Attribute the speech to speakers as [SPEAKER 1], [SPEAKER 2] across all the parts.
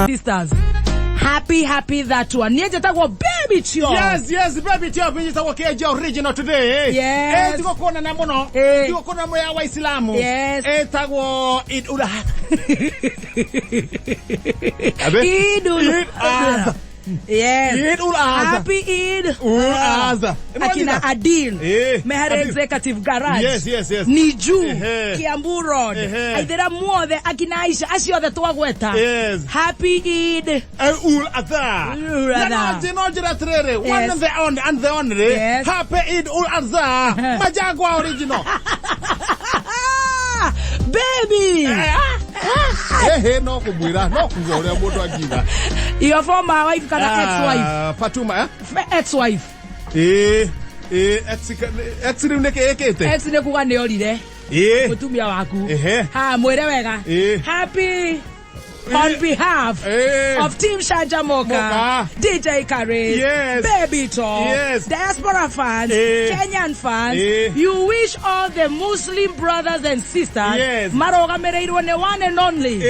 [SPEAKER 1] Sisters, happy that one. Nije tago baby chio.
[SPEAKER 2] Yes, baby chio. Nije tago Kihenjo original today.
[SPEAKER 1] Yes.
[SPEAKER 2] Tiko kona na mono. Tiko kona mo ya Waislamu.
[SPEAKER 1] Yes.
[SPEAKER 2] Tago Eid ul Adha.
[SPEAKER 1] Yes.
[SPEAKER 2] Eid ul Adha.
[SPEAKER 1] Happy Eid
[SPEAKER 2] ul Adha.
[SPEAKER 1] Akina Adil. Meher Executive Garage.
[SPEAKER 2] Yes.
[SPEAKER 1] Niju. Kiambu Road. Aidera muothe akina Aisha aciothe twagweta.
[SPEAKER 2] Yes.
[SPEAKER 1] Happy Eid
[SPEAKER 2] ul Adha. No jira trere. One and the only.
[SPEAKER 1] Yes.
[SPEAKER 2] Happy Eid ul Adha. Majagwa original.
[SPEAKER 1] Baby.
[SPEAKER 2] No kumwira, no kuzorea moto agiga.
[SPEAKER 1] Your former wife kana ex-wife.
[SPEAKER 2] Fatuma,
[SPEAKER 1] ex-wife.
[SPEAKER 2] Ex ni neke ekete.
[SPEAKER 1] Ex ne kuga ne orire. Mutumia waku. Ha mwere wega. Happy on behalf of Team Shajamoka, DJ Kare, Baby Talk, Diaspora fans, Kenyan fans, you wish all the Muslim brothers and sisters, Maroga Mereiru one and only.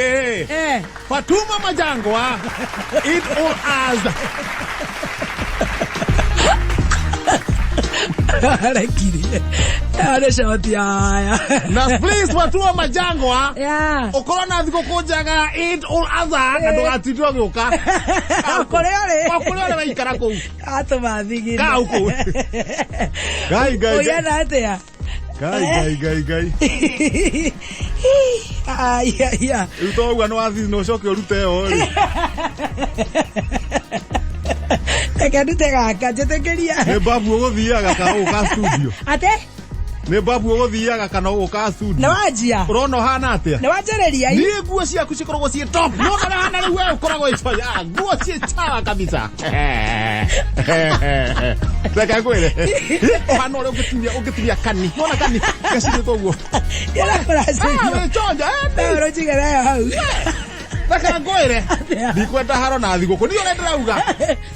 [SPEAKER 2] Fatuma Majangwa, Eid ul Adha. Now please Fatuma Majangwa. Okorona dhiko kujaga Eid ul Adha kando atitwa gyoka. Okorona ikara ko.
[SPEAKER 1] Atoma thigiri.
[SPEAKER 2] Ka uko. Gai.
[SPEAKER 1] Oyana atia.
[SPEAKER 2] Gai.
[SPEAKER 1] Yeah.
[SPEAKER 2] Uto ugwa no athi no coke urute o ri.
[SPEAKER 1] Ekadute gaka jetekeria.
[SPEAKER 2] Ne babu ogothiaga ka uka studio.
[SPEAKER 1] Ate?
[SPEAKER 2] Ne babu ogothiaga kana uka studio.
[SPEAKER 1] Na wajia.
[SPEAKER 2] Urono hana atia.
[SPEAKER 1] Na wajereria.
[SPEAKER 2] Ni nguo ciaku cikoragwo ci top. No kana hana riu wewe ukoragwo icoya. Nguo ci chawa kabisa. Saka kwele. Hano ule ukitimia kani. Nona kani. Kashire toguo.
[SPEAKER 1] Yala kurasi.
[SPEAKER 2] We chonja.
[SPEAKER 1] Pero chigera ya hau.
[SPEAKER 2] Saka kwele. Ndikwenda haro na thiguko. Ndio ndira uga.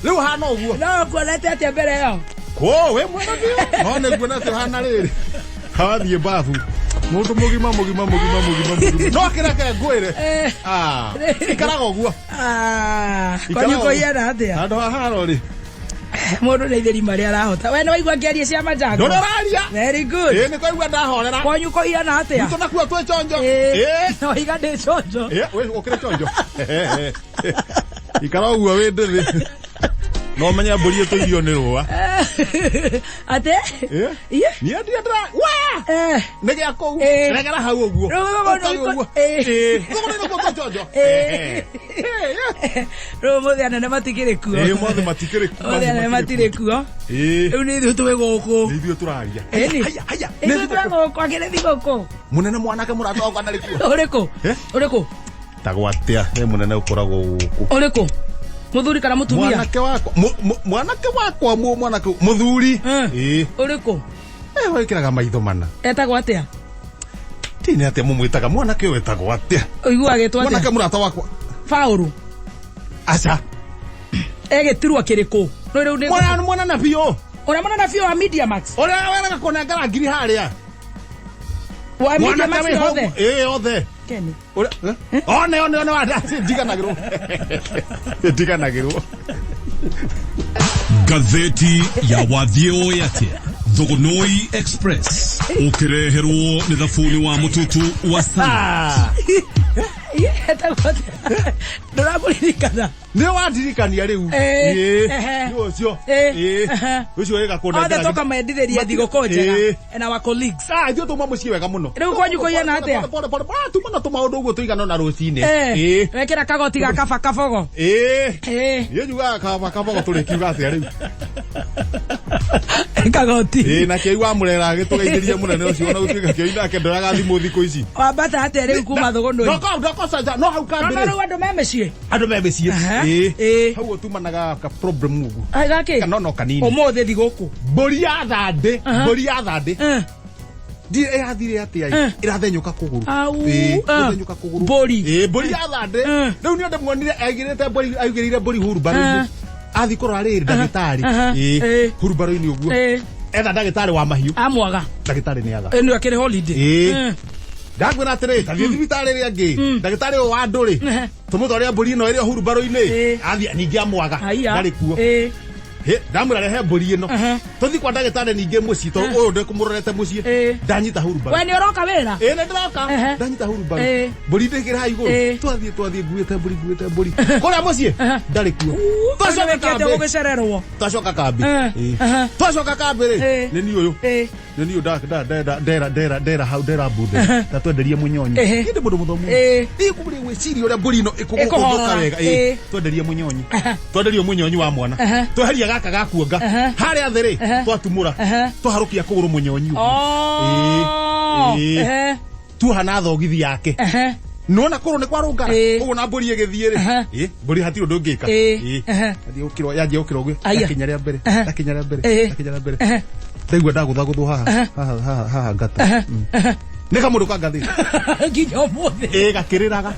[SPEAKER 2] Riu hana uguo.
[SPEAKER 1] No kuonete atia mbere yo.
[SPEAKER 2] Ko we mwana bio. No ne kuonete hana riri. Hathie babu. Mundu mugima. No kireke ngwire. Ikarago guo.
[SPEAKER 1] Konyuko yera atia.
[SPEAKER 2] Ando haro ri.
[SPEAKER 1] Mundu ne theri mari arahota. We no waigua ngeria cia Majango.
[SPEAKER 2] No raria.
[SPEAKER 1] Very good.
[SPEAKER 2] Ni koigua ndahorera.
[SPEAKER 1] Konyuko yera atia.
[SPEAKER 2] Nito nakuwa twe chonjo.
[SPEAKER 1] No iga de chonjo.
[SPEAKER 2] We okire chonjo. Ikarago guo we ndithi. No menya mburi eto irio ni rua.
[SPEAKER 1] Ate?
[SPEAKER 2] Ni ndia ndra. Wa! Nege yako. Regera hau oguo. Oguo. Oguo ni ko chonjo.
[SPEAKER 1] Romo de na matikire kuo.
[SPEAKER 2] Mothe matikire kuo.
[SPEAKER 1] Mothe na matire kuo. Eu ni thu tuwe goko.
[SPEAKER 2] Ni thu turaria.
[SPEAKER 1] Haya. Ni thu tuwe kwa kile thigoko.
[SPEAKER 2] Munene mwanake muratoa kwa ndari kuo.
[SPEAKER 1] Ureko.
[SPEAKER 2] Tagwatia munene ukoragwo guku.
[SPEAKER 1] Ureko. Muthuri kana mutumia.
[SPEAKER 2] Mwanake wakwa mwanake muthuri.
[SPEAKER 1] Ureko.
[SPEAKER 2] Wekiraga maitho mana.
[SPEAKER 1] Etagwo atia?
[SPEAKER 2] Tini atia mumwitaga mwanake wetagwo atia?
[SPEAKER 1] Oigua agitwa atia?
[SPEAKER 2] Mwanake murata wakwa.
[SPEAKER 1] Fauru.
[SPEAKER 2] Acha.
[SPEAKER 1] Egetirwa kiriko. No riu ni
[SPEAKER 2] mwana na bio.
[SPEAKER 1] Ora mwana na bio wa Media Max.
[SPEAKER 2] Ora wena kona ngara ngiri haria.
[SPEAKER 1] Wa Media Max othe.
[SPEAKER 2] Othe.
[SPEAKER 1] Keni.
[SPEAKER 2] Ora one wada ndiganagirwo.
[SPEAKER 3] Gazeti ya Wathio yate Thogonoi Express ukireherwo ni thafuni wa mututu wa sana.
[SPEAKER 1] Ndirakuririkana.
[SPEAKER 2] Ni wadirikania riu. Ucio. Ucio wega kona.
[SPEAKER 1] Othe toka maenditheria thigoko njega na wa colleagues.
[SPEAKER 2] Ithuĩ tuma muciĩ wega muno.
[SPEAKER 1] Riu kwanyu kuiana atia?
[SPEAKER 2] Tuma tuma undu uguo tuigana na rucini.
[SPEAKER 1] Wekira kagoti ga kaba kabogo.
[SPEAKER 2] Yuga kaba kabogo turikiuga atia riu.
[SPEAKER 1] Kagoti.
[SPEAKER 2] Na kiu amurera gitugeithĩrie munene ucio na utuika kiu nake ndoraga thimu thikũ ici.
[SPEAKER 1] Wambata atia riu kuma Thogonoi.
[SPEAKER 2] Ndoko sanja no hau kambere.
[SPEAKER 1] No andu memeciĩ.
[SPEAKER 2] Andu memeciĩ. Hau utumanaga ka problem ugu.
[SPEAKER 1] Ai gaki.
[SPEAKER 2] Kanono kanini.
[SPEAKER 1] Omothe thigũkũ.
[SPEAKER 2] Mburi ya thande. Di irathire atia irathenyuka kuguru. Irathenyuka kuguru.
[SPEAKER 1] Mburi.
[SPEAKER 2] Mburi ya thande. Riu ni onde muonire aigirite mburi aigirire mburi hurubaro-ini. Athi kurora riri ndagitari. Hurubaro-ini uguo. Etha ndagitari wa mahiũ.
[SPEAKER 1] Amwaga.
[SPEAKER 2] Ndagitari ni aga.
[SPEAKER 1] Enu akire holiday.
[SPEAKER 2] Ndagwira atiri tathi thibitari ri angi ndagitari wa nduri tumutwaria mburi ino iri huru baro-ini athia ningi amwaga ndari kuo ndamwira rehe mburi ino tuthi kwa ndagitari ningi muci to uyu ndikumurorete muci ndanyita huru baro
[SPEAKER 1] we ni uroka wira
[SPEAKER 2] ni ndiroka ndanyita huru baro mburi ndikira iguru twathie nguite mburi kuria muci ndari kuo twacoka kambi twacoka kambi ri ni ni uyu ni uyu ndera hau ndera bunde ta twenderie munyonyi ndi mundu muthomu ikuburi gwiciria uria mburi ino ikuguka wega twenderie munyonyi twenderie munyonyi wa mwana tweheria gaka gakuonga haria thiri twatumura twaharukia kuguru munyonyi tuhana thogithi yake nona kuru ni kwarunga ugu na mburi igithie ri mburi hatiro ndungika athi ukiro yaje ukiro gwe akinya ria mbere ndaigua ndaguthaguthwo haha ngata nä kamå ndå kangathä
[SPEAKER 1] nginya å må thä
[SPEAKER 2] gakärä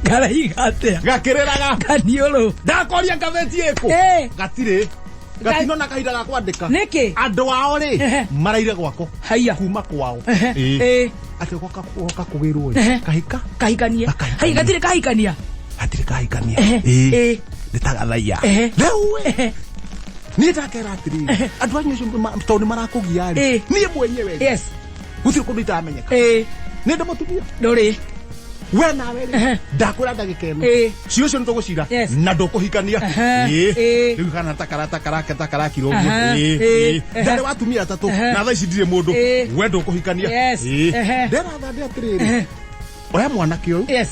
[SPEAKER 1] garaiga atä
[SPEAKER 2] gakärä raga
[SPEAKER 1] kaniå rå
[SPEAKER 2] ndakoria ngathäti ä kå gatirä gatino na kahinda ga kwandä ka
[SPEAKER 1] nä kä
[SPEAKER 2] andå ao rä maraire gwako
[SPEAKER 1] haiya
[SPEAKER 2] kuma kwao atä goka kå gä rwo
[SPEAKER 1] kahikania hai gatirä kahikania
[SPEAKER 2] hatirä kahikania nä tagathaia rä u ni ndakera atiri andu anyu to ni marakugia ri ni mwenyewe gutirä kå ndå itamenyeka nä ndä må tumia
[SPEAKER 1] ndå
[SPEAKER 2] we nawe rä ndakwä ra ndagä eno cio cio nä tå gå cira na ndå kå hikania rä u kana takarakira å guo ndarä watumia atatå na thaa ici ndirä må ndå we ndå kå hikania nderatha ndä atä rä rä oya mwanake å yå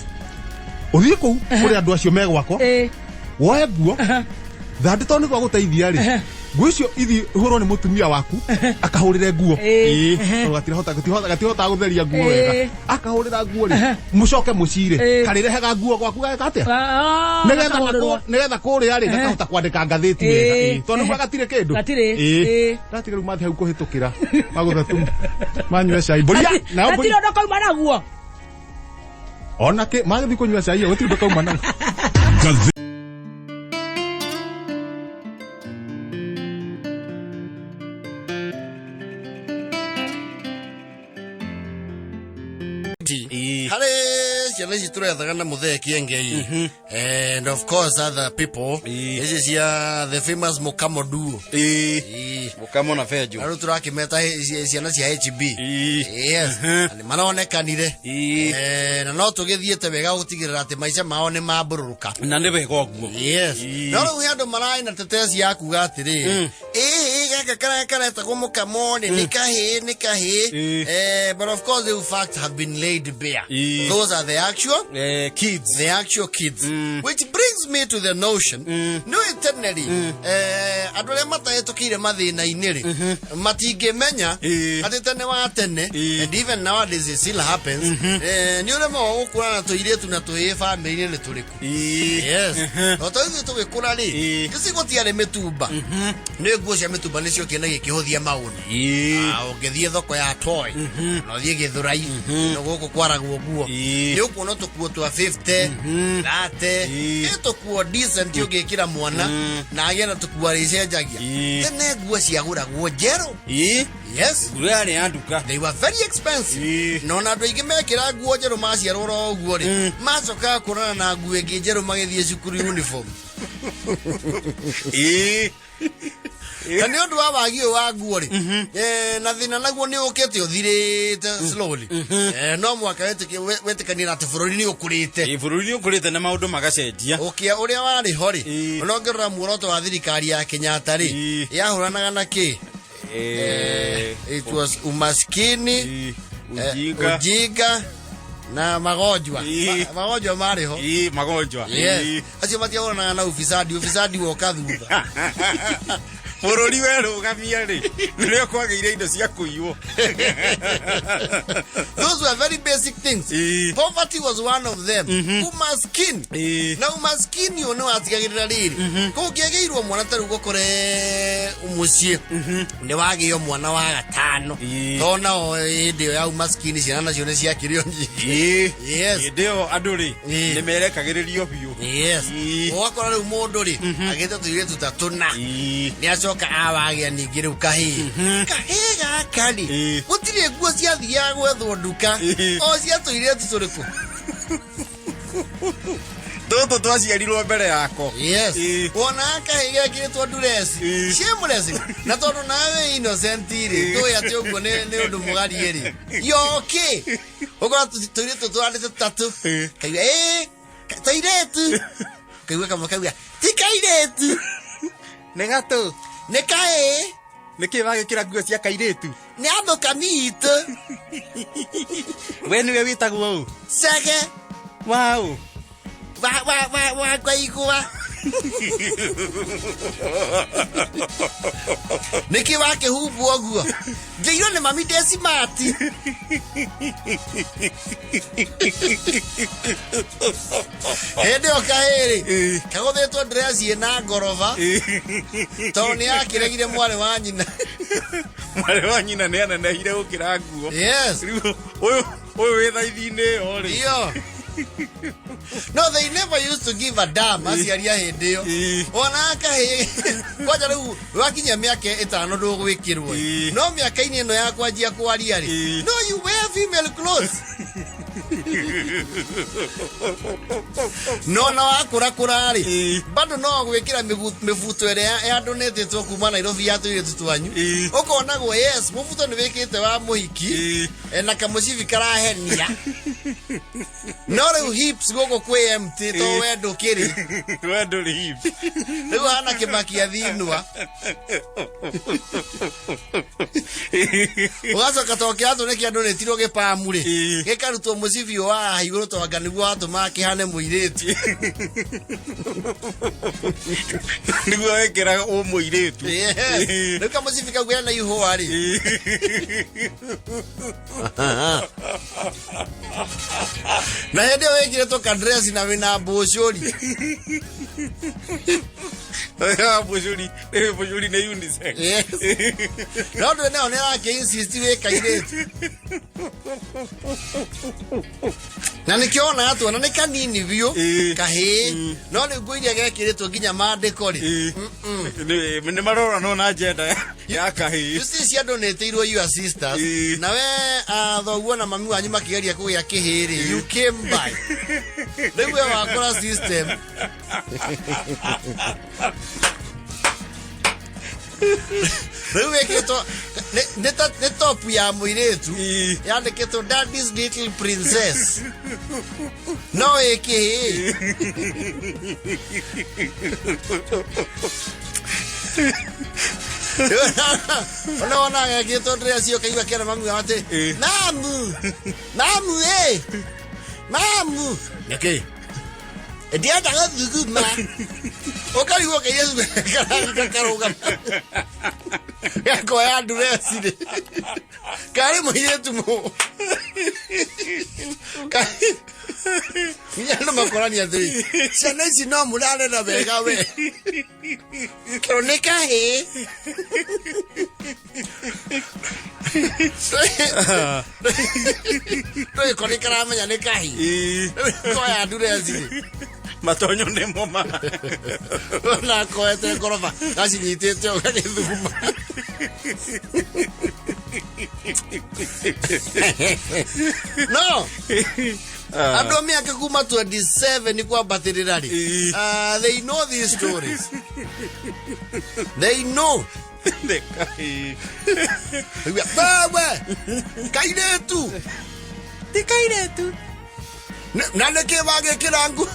[SPEAKER 2] å thiä kå u kå rä andå acio me gwakwa woe nguo thandä to nä gwa gå teithia rä nguo icio ithi hå nä må tumia waku akahå rä re nguo gatihotaga gå theria nguo wega akahå rä ra nguo rä må coke må cirä karä rehega nguo gwaku gagä atä nä getha kå rä a rä gakahota kwandä ka ngathä ti wega tondå gwa gatirä kä ndå ndatigä rä u mathi hau kå hä tå kä ra magå thatu manyue cai
[SPEAKER 1] gatirä ndå kauma naguo
[SPEAKER 2] onake magä thiä kå nyua cai gå tirä ndå kauma naguo ciana ici turethaga na muthee Kiengei and of course other people this is the famous Mukamo duo
[SPEAKER 4] Mukamo na Fejo
[SPEAKER 2] aru turakimeta ciana cia HB yes ani maronekanire na no tugithiete wega gutigirira ati maica mao ni mambururuka
[SPEAKER 4] na ni wega oguo
[SPEAKER 2] yes no riu andu marai na tetesi yaku gatiri gaka karetagwo Mukamo ni kahi but of course the facts have been laid bare. Those are the actual kids. The actual kids. Which brings me to the notion. No eternally. Adole mata etokire mathina iniri. Matingemenya ati tene wa tene. And even nowadays it still happens. Ni ule mo ukura na tuiretu na tuye family ni turiku. Yes. Otoithi tugikura ri. Gicigotiare metumba. Ni nguo cia metumba nicio kena gikihuthia mauni. Ungithie thoko ya toy. No thie githurai. No guku kwaragwo guo. Ni ukuona tukuo twa 50 30 tukuo decent ugikira mwana na agena tukuo ricenjagia tene nguo ciaguragwo njero yes
[SPEAKER 4] gurare anduka
[SPEAKER 2] they were very expensive no na andu aingi mekira nguo njero maciarwo ro uguo ri macoka kurana na nguo ingi njero magithie cukuru uniform Kani ondu wa wagio wa nguo ri na thina naguo ni ukete uthirite slowly no mwaka wetikani ati bururi ni ukurite
[SPEAKER 4] bururi ni ukurite na maundu magacenjia
[SPEAKER 2] ukia uria wari hori onongerera muoroto wa thirikari ya Kenyatta ri yahuranaga na ki it was umaskini ujinga na magonjwa mariho
[SPEAKER 4] magonjwa
[SPEAKER 2] acio matiahuranaga na ufisadi woka thutha
[SPEAKER 4] bururi werugamia ri nirio kwageire indo cia kuiwo
[SPEAKER 2] those were very basic things poverty was one of them umaskini na umaskini no atigagirira riri kugegeirwo mwana taru gukore umucie ndi wagio mwana wa gatano tona o ndio ya umaskini ciana nacio ni cia kirio yes
[SPEAKER 4] ndio andu ri ni merekagiririo biu
[SPEAKER 2] yes wakora ri mundu ri agite tuire tutatuna ni acoka awagia ningi riu kahi gakari gutire Gutire nguo cia thia gwethwo nduka. O cia tuiretu turiku.
[SPEAKER 4] Toto twaciarirwo mbere yako.
[SPEAKER 2] Yes. Wona kahiga kiretwo nduresi. Shameless. Na tondu nawe innocent ri. Ndu ati uguo ni undu mugari ri. Yoki. Ogora tuiretu twandite tatu. Kaiwa tuiretu. Kaiwa kama kaiwa. Tikairetu.
[SPEAKER 4] Negato.
[SPEAKER 2] Nekae.
[SPEAKER 4] Nikivage kira nguo cia kairetu.
[SPEAKER 2] Ni ando kamito.
[SPEAKER 4] We niwe witagwo u.
[SPEAKER 2] Sage.
[SPEAKER 4] Wow.
[SPEAKER 2] Wa kwa igua. Niki wake hubu oguo. Ngeiro ne mami desi mati. Hende okaheri. Kagothetwo dress ina ngorova. Toni akiregire mwale wa nyina.
[SPEAKER 4] Mwale wa nyina ne ananehire ukira nguo.
[SPEAKER 2] Yes.
[SPEAKER 4] Oyo wethaithine ori.
[SPEAKER 2] Iyo. No, they never used to give a damn as yaria hende yo. Ona kahe kwaja riu wakinya miaka 5 ndugwikirwo. No miaka ini eno yakwa njia kwaria ri. No, you wear female clothes. No na wakura kurari. Bado no gwikira mifuto ere ya donate to kuma Nairobi ya tuire tutwanyu. Ukonagwo yes, mufuto ni wikite wa muhiki. Na kamucivi karahenia. No riu hips goko kwe empty to wendo kiri.
[SPEAKER 4] Wendo hips.
[SPEAKER 2] Riu hana kibaki athinwa. Ugaso katokea to neki andone tiro ge pamure. Gekarutwo mucivi wa iguru to anga niguo atuma kihane muiretu.
[SPEAKER 4] Niguo wekera o muiretu.
[SPEAKER 2] Riu kamucivi kagwe na iho ari. Na hende wekire to kadress na wina boshori.
[SPEAKER 4] Boshori na unisex.
[SPEAKER 2] Yes. No ndo na onera ke insist we kairetu. Na nikiona atu na nikanini biyo kahe no ni nguiria gekiretwo nginya mandiko ri.
[SPEAKER 4] Ni marora no na agenda ya kahe.
[SPEAKER 2] Yusi cia donateirwo your sisters. Na we thoguo na mami wanyu makigeria kugia kihiri. You came by. Ndigwe wakora system. Reweketo ne top ya muiretu yandiketo daddy's little princess. No eke. Ona ngageto dress yo kaiwa kera mami wate. Mamu Mamu. Okay. Dia tak zugu ma. Okali wo ke Yesu karoga. Ya ko ya dress ide. Kare mo yetu mo. Mira no makorani atri. Sana si no mulale na bega we. Kronika he. Toi kronika rama ya nekahi. Ko ya dress ide.
[SPEAKER 4] Matonyo ne moma.
[SPEAKER 2] Na ko ete korova. Kasi nyitete okani dhuma. No. Adomi akakuma 27 ni kwa baterirari. They know these stories. They know. Baba! Kairetu. Tikairetu. Naleke wage kirangu.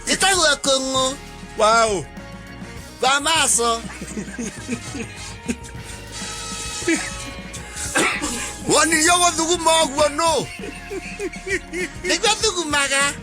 [SPEAKER 2] Itagwa kongo.
[SPEAKER 4] Wow.
[SPEAKER 2] Vamaso. Wani yogo dugu magwa no. Nigwa dugu maga.